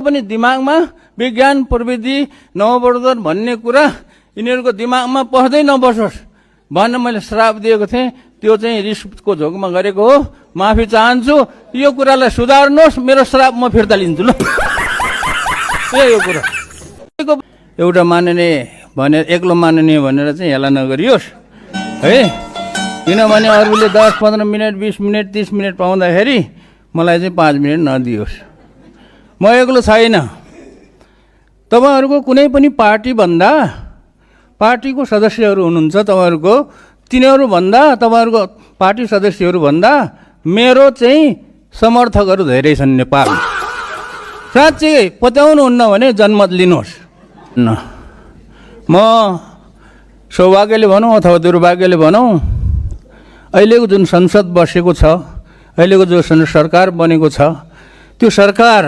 पनि दिमागमा विज्ञान प्रविधि नववर्धन भन्ने कुरा यिनीहरूको दिमागमा पस्दै नबसोस् भनेर मैले श्राप दिएको थिएँ। त्यो चाहिँ रिसको झोकमा गरेको हो। माफी चाहन्छु। यो कुरालाई सुधार्नुहोस्। मेरो श्राप म फिर्ता लिन्छु ल। यो कुरा एउटा माननीय भनेर एक्लो माननीय भनेर चाहिँ हेला नगरियोस् है। किनभने अरूले 10, 15 मिनट, 20 मिनट, 30 मिनट पाउँदाखेरि मलाई चाहिँ 5 मिनट नदियोस्। म एक्लो छैन। तपाईहरुको कुनै पनि पार्टी भन्दा पार्टीको सदस्यहरू हुनुहुन्छ तपाईहरुको, तिनीहरू भन्दा तपाईहरुको पार्टी सदस्यहरू भन्दा मेरो चाहिँ समर्थकहरू धेरै छन् नेपालमा। साँच्चै पत्याउनुहुन्न भने जनमत लिनुहोस्। म सौभाग्यले भनौँ अथवा दुर्भाग्यले भनौँ, अहिलेको जुन संसद बसेको छ, अहिलेको जो सरकार बनेको छ, त्यो सरकार